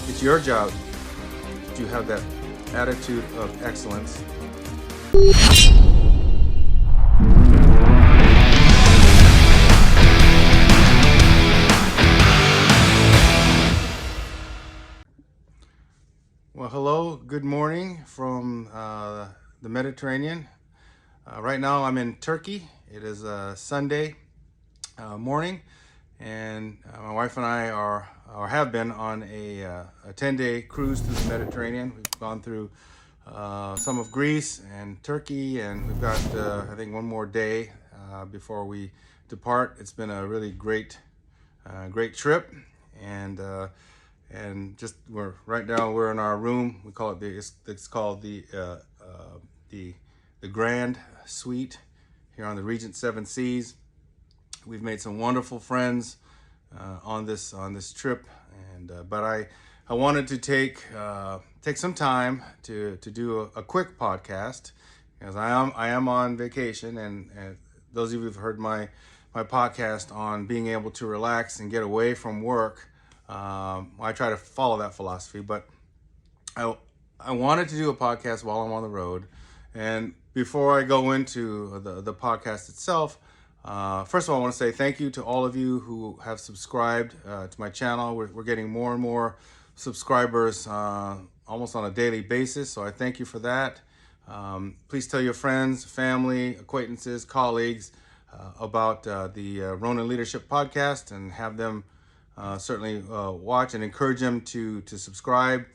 It's your job to have that attitude of excellence. Well, hello, good morning from the Mediterranean. Right now I'm in Turkey. It is a Sunday morning, and my wife and I are or have been on a 10-day cruise through the Mediterranean. We've gone through some of Greece and Turkey, and we've got I think one more day before we depart. It's been a really great trip, and just we're right now we're in our room. We call it it's called the Grand Suite here on the Regent Seven Seas. We've made some wonderful friends on this trip, and but I wanted to take some time to do a quick podcast because I am on vacation, and those of you who've heard my podcast on being able to relax and get away from work, I try to follow that philosophy. But I wanted to do a podcast while I'm on the road, and before I go into the podcast itself. First of all, I want to say thank you to all of you who have subscribed to my channel. We're getting more and more subscribers almost on a daily basis, so I thank you for that. Please tell your friends, family, acquaintances, colleagues about the Ronin Leadership Podcast, and have them certainly watch and encourage them to subscribe.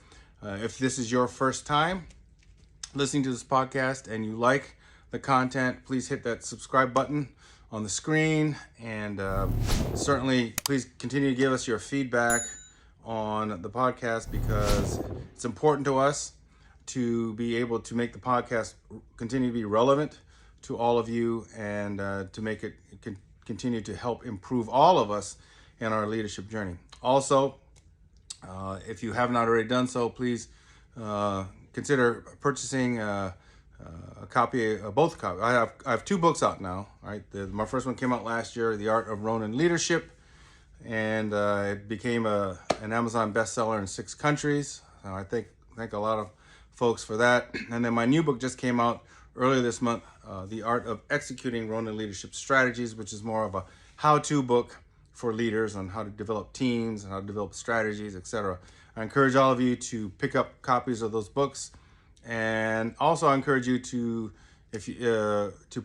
If this is your first time listening to this podcast and you like the content, please hit that subscribe button on the screen, and certainly please continue to give us your feedback on the podcast, because it's important to us to be able to make the podcast continue to be relevant to all of you, and to make it continue to help improve all of us in our leadership journey. Also, if you have not already done so, please consider purchasing a copy, both copies. I have two books out now. Right, my first one came out last year, The Art of Ronin Leadership, and it became an Amazon bestseller in 6 countries. I thank a lot of folks for that. And then my new book just came out earlier this month, The Art of Executing Ronin Leadership Strategies, which is more of a how-to book for leaders on how to develop teams and how to develop strategies, etc. I encourage all of you to pick up copies of those books. And also, I encourage you to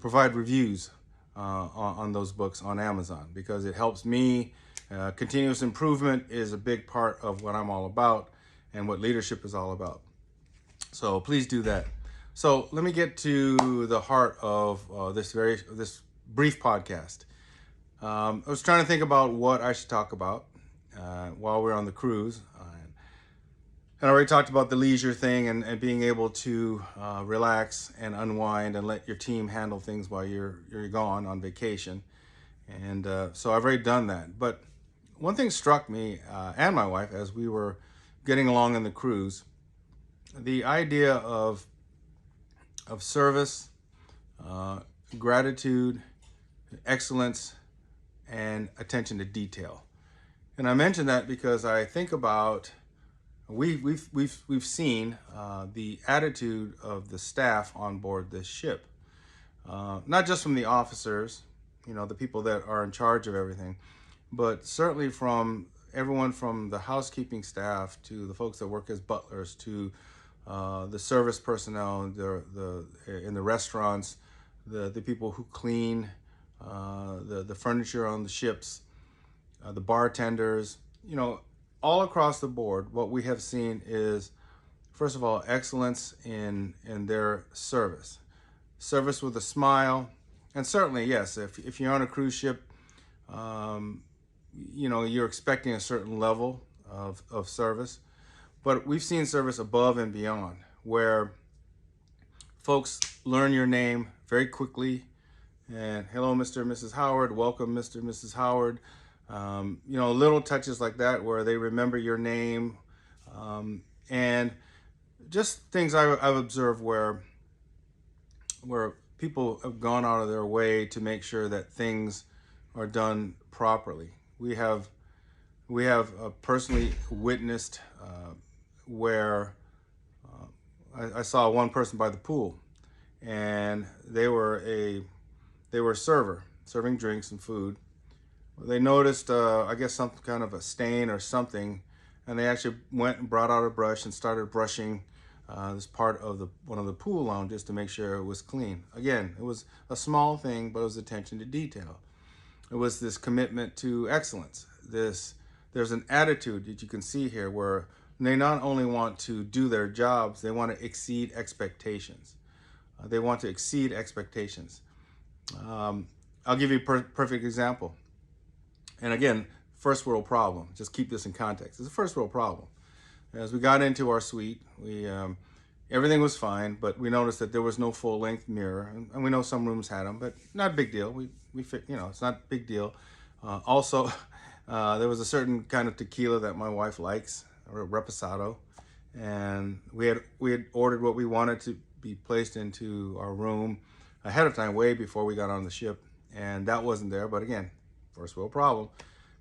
provide reviews on those books on Amazon, because it helps me. Continuous improvement is a big part of what I'm all about and what leadership is all about. So please do that. So let me get to the heart of this brief podcast. I was trying to think about what I should talk about while we're on the cruise. And I already talked about the leisure thing, and being able to relax and unwind and let your team handle things while you're gone on vacation. And so I've already done that. But one thing struck me and my wife as we were getting along in the cruise: the idea of service, gratitude, excellence, and attention to detail. And I mention that because I think about we've seen the attitude of the staff on board this ship, not just from the officers, the people that are in charge of everything, but certainly from everyone from the housekeeping staff to the folks that work as butlers to the service personnel, in the restaurants, the people who clean the furniture on the ships, the bartenders, all across the board. What we have seen is, first of all, excellence in their service with a smile. And certainly, yes, if you're on a cruise ship, you're expecting a certain level of service, but we've seen service above and beyond, where folks learn your name very quickly, and hello, Mr. and Mrs. Howard, welcome, Mr. and Mrs. Howard. Little touches like that where they remember your name, and just things I've observed where people have gone out of their way to make sure that things are done properly. We have personally witnessed where I saw one person by the pool, and they were a server serving drinks and food. They noticed, I guess, some kind of a stain or something, and they actually went and brought out a brush and started brushing this part of one of the pool lounges to make sure it was clean. Again, it was a small thing, but it was attention to detail. It was this commitment to excellence. There's an attitude that you can see here where they not only want to do their jobs, they want to exceed expectations. They want to exceed expectations. I'll give you a perfect example. And again, first world problem. Just keep this in context. It's a first world problem. As we got into our suite, everything was fine, but we noticed that there was no full-length mirror, and we know some rooms had them, but not a big deal. We fit, it's not a big deal. Also, there was a certain kind of tequila that my wife likes, or reposado, and we had ordered what we wanted to be placed into our room ahead of time, way before we got on the ship, and that wasn't there. But again, first world problem.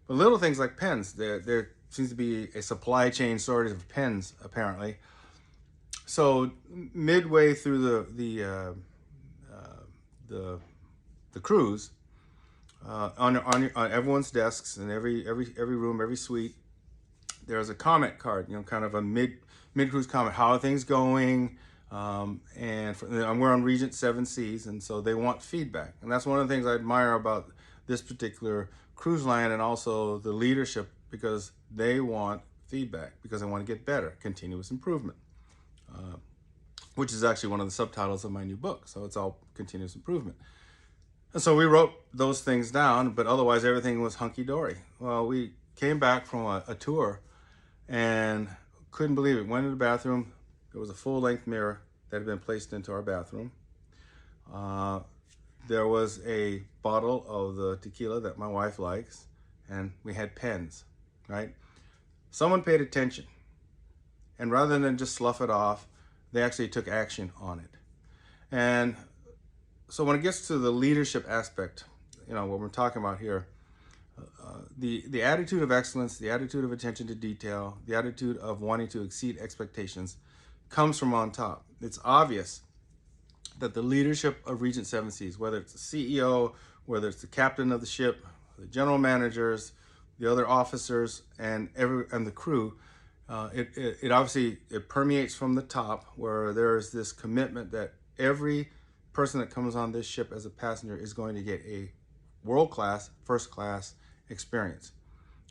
But little things like pens, there seems to be a supply chain shortage of pens, apparently. So midway through the cruise, on everyone's desks and every room, every suite, there's a comment card, kind of a mid cruise comment. How are things going? And we're on Regent 7 Seas, and so they want feedback, and that's one of the things I admire about this particular cruise line, and also the leadership, because they want feedback, because they want to get better, continuous improvement, which is actually one of the subtitles of my new book. So it's all continuous improvement. And so we wrote those things down, but otherwise everything was hunky-dory. Well, we came back from a tour and couldn't believe it. Went to the bathroom. There was a full-length mirror that had been placed into our bathroom. There was a bottle of the tequila that my wife likes, and we had pens, right? Someone paid attention, and rather than just slough it off, they actually took action on it. And so when it gets to the leadership aspect, what we're talking about here, the attitude of excellence, the attitude of attention to detail, the attitude of wanting to exceed expectations comes from on top. It's obvious that the leadership of Regent 7 Seas, whether it's the CEO, whether it's the captain of the ship, the general managers, the other officers, and the crew, it obviously permeates from the top, where there's this commitment that every person that comes on this ship as a passenger is going to get a world-class, first-class experience.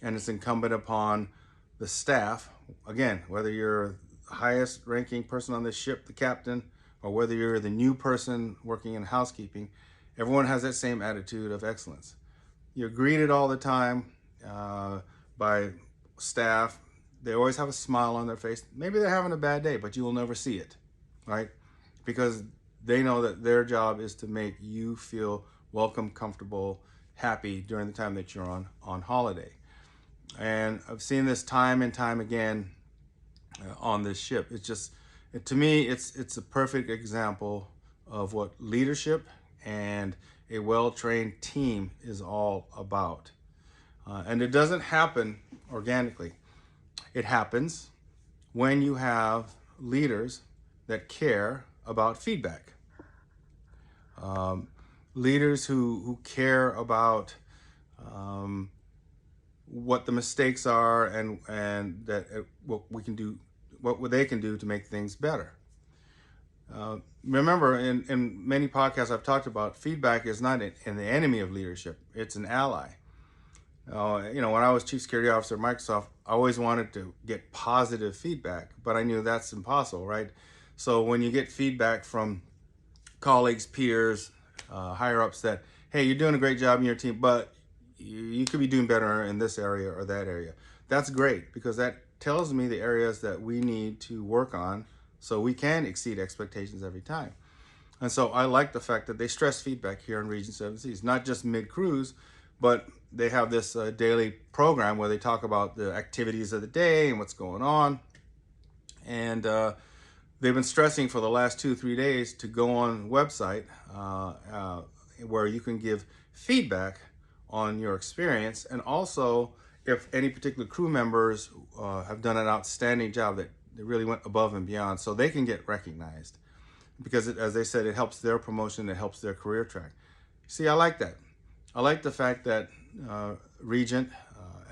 And it's incumbent upon the staff, again, whether you're the highest ranking person on this ship, the captain, or whether you're the new person working in housekeeping, everyone has that same attitude of excellence. You're greeted all the time by staff. They always have a smile on their face. Maybe they're having a bad day, but you will never see it, right? Because they know that their job is to make you feel welcome, comfortable, happy during the time that you're on holiday. And I've seen this time and time again on this ship. It's just, to me, it's a perfect example of what leadership and a well-trained team is all about. And it doesn't happen organically. It happens when you have leaders that care about feedback. Leaders who care about what the mistakes are, and that what they can do to make things better. Remember, in many podcasts I've talked about, feedback is not an enemy of leadership. It's an ally. When I was chief security officer at Microsoft, I always wanted to get positive feedback, but I knew that's impossible, right? So when you get feedback from colleagues, peers, higher ups that, hey, you're doing a great job in your team, but you could be doing better in this area or that area. That's great, because that tells me the areas that we need to work on so we can exceed expectations every time. And so I like the fact that they stress feedback here in Regent 7 Seas, not just mid-cruise, but they have this daily program where they talk about the activities of the day and what's going on. And they've been stressing for the last 2-3 days to go on website where you can give feedback on your experience, and also if any particular crew members have done an outstanding job, that they really went above and beyond so they can get recognized, because as they said, it helps their promotion, it helps their career track. See, I like that. I like the fact that Regent,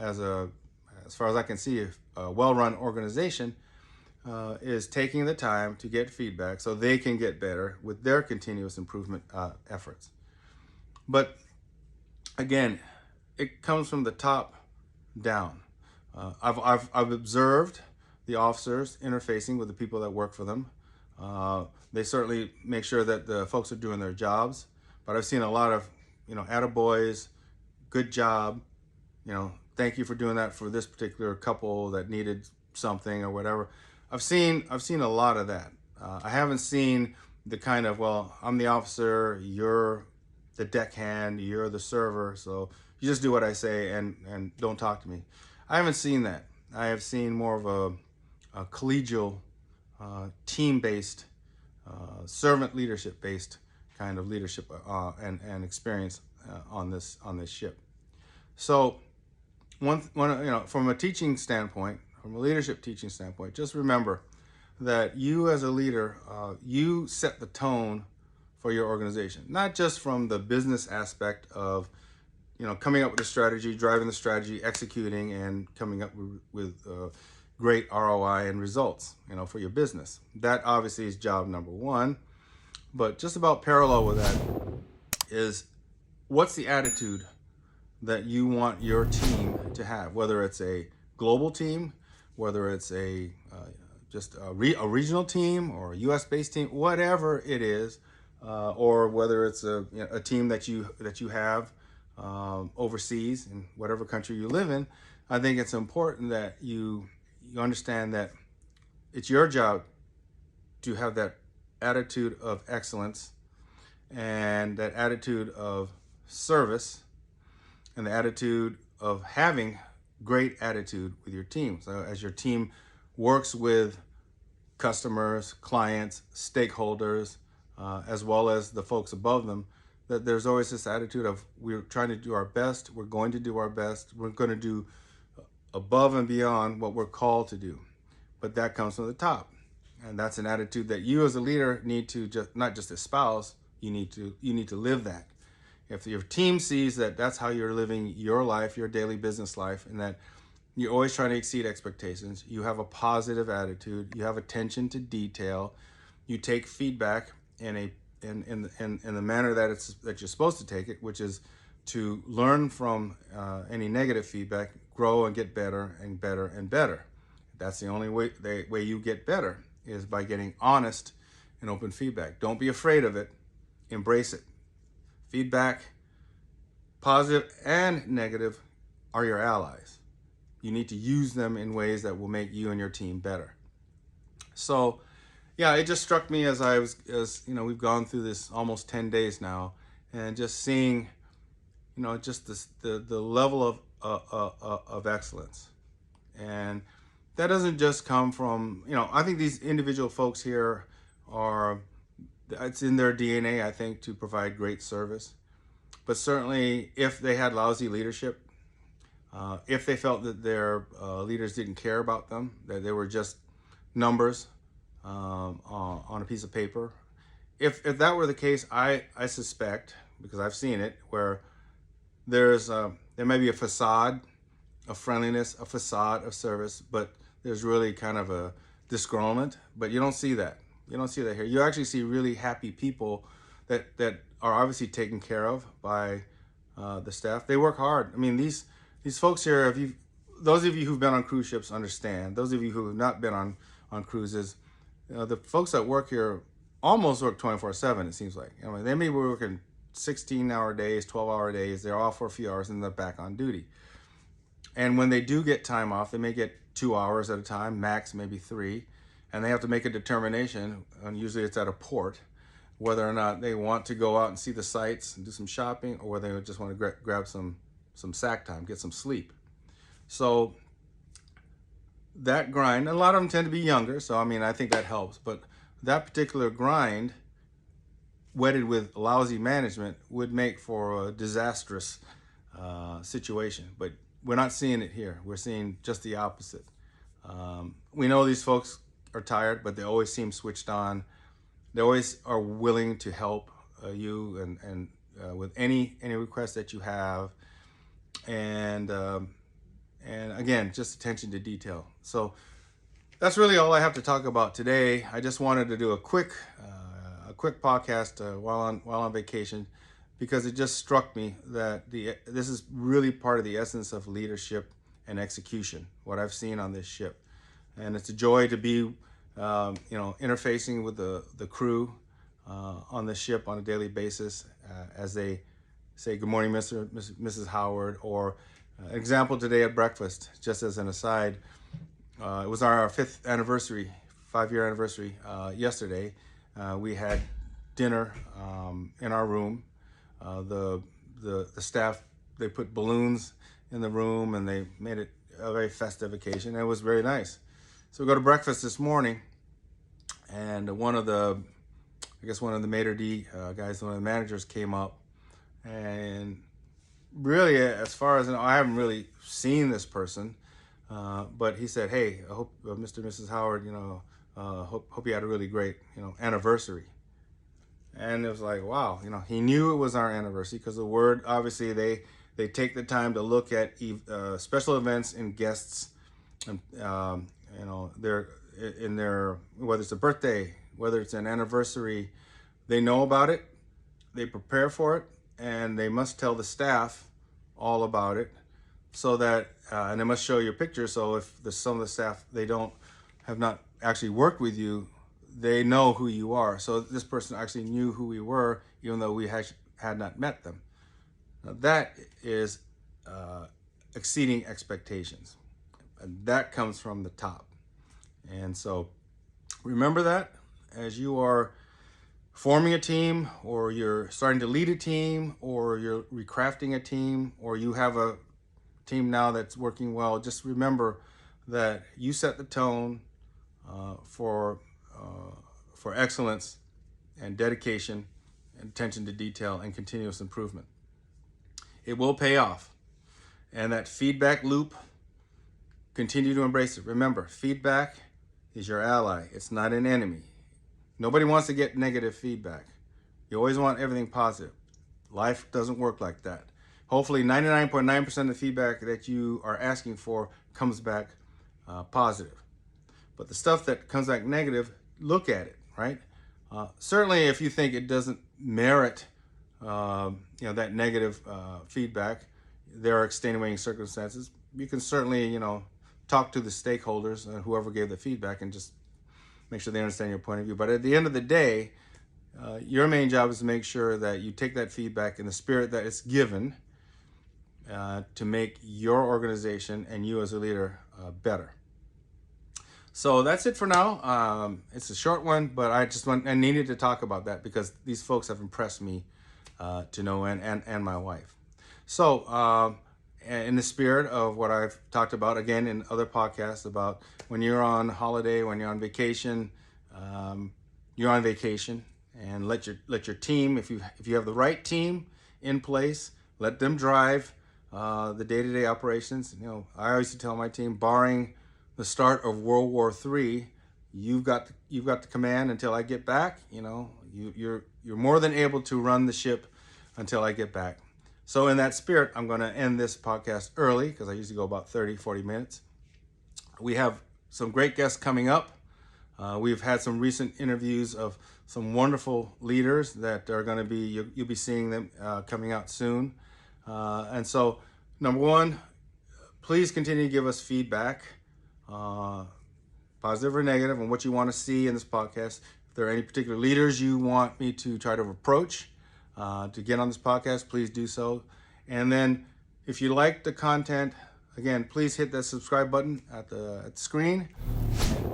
as far as I can see, a well-run organization, is taking the time to get feedback so they can get better with their continuous improvement efforts. But again, it comes from the top down. I've observed the officers interfacing with the people that work for them. They certainly make sure that the folks are doing their jobs, but I've seen a lot of, attaboys, good job, thank you for doing that for this particular couple that needed something or whatever. I've seen a lot of that. I haven't seen the kind of, well, I'm the officer, you're the deckhand, you're the server, so you just do what I say and don't talk to me. I haven't seen that. I have seen more of a collegial, team-based, servant leadership-based kind of leadership and experience on this ship. So, from a teaching standpoint, from a leadership teaching standpoint, just remember that you as a leader, you set the tone for your organization, not just from the business aspect of, coming up with a strategy, driving the strategy, executing, and coming up with great ROI and results, for your business. That obviously is job number one, but just about parallel with that is, what's the attitude that you want your team to have, whether it's a global team, whether it's just a regional team or a US-based team, whatever it is, or whether it's a team that you have overseas in whatever country you live in. I think it's important that you understand that it's your job to have that attitude of excellence and that attitude of service and the attitude of having great attitude with your team. So as your team works with customers, clients, stakeholders, as well as the folks above them, that there's always this attitude of, we're trying to do our best, we're going to do our best, we're going to do above and beyond what we're called to do. But that comes from the top. And that's an attitude that you as a leader need to not just espouse, you need to live that. If your team sees that that's how you're living your life, your daily business life, and that you're always trying to exceed expectations, you have a positive attitude, you have attention to detail, you take feedback in the manner that you're supposed to take it, which is to learn from any negative feedback, grow and get better and better and better. That's the only way you get better, is by getting honest and open feedback. Don't be afraid of it. Embrace it. Feedback, positive and negative, are your allies. You need to use them in ways that will make you and your team better. So, yeah, it just struck me as we've gone through this almost 10 days now, and just seeing, just the level of excellence. And that doesn't just come from, I think these individual folks here it's in their DNA, I think, to provide great service. But certainly if they had lousy leadership, if they felt that their leaders didn't care about them, that they were just numbers on a piece of paper, if that were the case, I suspect, because I've seen it, where there may be a facade of friendliness, a facade of service, but there's really kind of a disgruntlement. But you don't see that. You don't see that here. You actually see really happy people that are obviously taken care of by the staff. They work hard. I mean, these folks here, those of you who've been on cruise ships understand. Those of you who have not been on cruises, the folks that work here almost work 24/7, it seems like. I mean, they may be working 16-hour days, 12-hour days. They're off for a few hours and they're back on duty. And when they do get time off, they may get 2 hours at a time, max maybe 3. And they have to make a determination, and usually it's at a port, whether or not they want to go out and see the sights and do some shopping, or whether they just want to grab some sack time, get some sleep. So that grind, and a lot of them tend to be younger, so I think that helps. But that particular grind, wedded with lousy management, would make for a disastrous situation. But we're not seeing it here. We're seeing just the opposite. We know these folks are tired, but they always seem switched on. They always are willing to help you and with any request that you have, and again, just attention to detail. So that's really all I have to talk about today. I just wanted to do a quick podcast while on vacation, because it just struck me that this is really part of the essence of leadership and execution, what I've seen on this ship. And it's a joy to be interfacing with the crew on the ship on a daily basis as they say good morning, Mrs. Howard, or example today at breakfast, just as an aside. It was our 5-year anniversary yesterday. We had dinner in our room. The staff, they put balloons in the room and they made it a very festive occasion. It was very nice. So we go to breakfast this morning, and one of the maitre d' guys, one of the managers, came up, and really, as far as I know, I haven't really seen this person, but he said, "Hey, I hope Mr. and Mrs. Howard, hope you had a really great, anniversary." And it was like, wow, he knew it was our anniversary, because the word, obviously, they take the time to look at special events and guests, and they're in their, whether it's a birthday, whether it's an anniversary, they know about it, they prepare for it, and they must tell the staff all about it, so that and they must show your picture. So if there's some of the staff, they have not actually worked with you, they know who you are. So this person actually knew who we were, even though we had not met them. Now that is exceeding expectations, and that comes from the top. And so remember that as you are forming a team, or you're starting to lead a team, or you're recrafting a team, or you have a team now that's working well. Just remember that you set the tone for excellence and dedication and attention to detail and continuous improvement. It will pay off. And that feedback loop, continue to embrace it. Remember, feedback is your ally. It's not an enemy. Nobody wants to get negative feedback. You always want everything positive. Life doesn't work like that. Hopefully 99.9% of the feedback that you are asking for comes back positive. But the stuff that comes back negative, look at it, right? Certainly if you think it doesn't merit that negative feedback, there are extenuating circumstances. You can certainly, talk to the stakeholders and whoever gave the feedback, and just make sure they understand your point of view. But at the end of the day, your main job is to make sure that you take that feedback in the spirit that it's given to make your organization and you as a leader better. So that's it for now. It's a short one, but I needed to talk about that because these folks have impressed me to no end, and my wife. So in the spirit of what I've talked about again in other podcasts about when you're on holiday, when you're on vacation, and let your team, if you have the right team in place, let them drive the day-to-day operations. I always tell my team, barring the start of World War III, you've got the command until I get back. You're more than able to run the ship until I get back. So in that spirit, I'm going to end this podcast early because I usually go about 30-40 minutes. We have some great guests coming up. We've had some recent interviews of some wonderful leaders that are going to be, you'll be seeing them coming out soon. And so, number one, please continue to give us feedback, positive or negative, on what you want to see in this podcast. If there are any particular leaders you want me to try to approach to get on this podcast, please do so. And then if you like the content, again, please hit that subscribe button at the screen.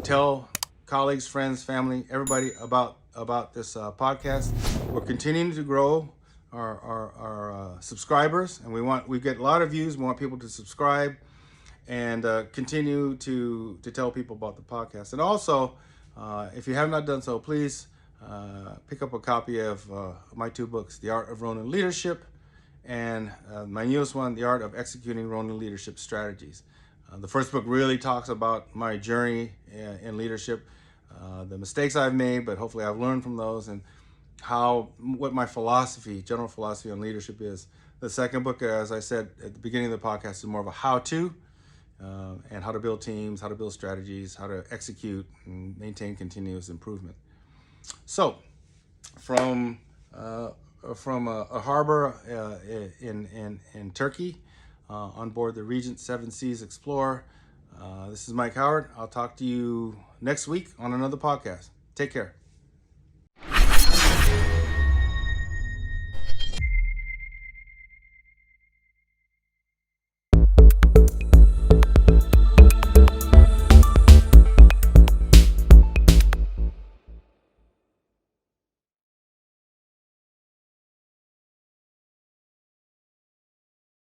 Tell colleagues, friends, family, everybody about this podcast. We're continuing to grow our subscribers, and we get a lot of views. We want people to subscribe and continue to tell people about the podcast. And also, if you have not done so, please pick up a copy of my two books, The Art of Ronin Leadership, and my newest one, The Art of Executing Ronin Leadership Strategies. The first book really talks about my journey in leadership. the mistakes I've made, but hopefully I've learned from those, and what my philosophy, general philosophy on leadership is. The second book, as I said at the beginning of the podcast, is more of a how-to, and how to build teams, how to build strategies, how to execute and maintain continuous improvement. So, from a harbor in Turkey, on board the Regent Seven Seas Explorer, this is Mike Howard. I'll talk to you next week on another podcast. Take care.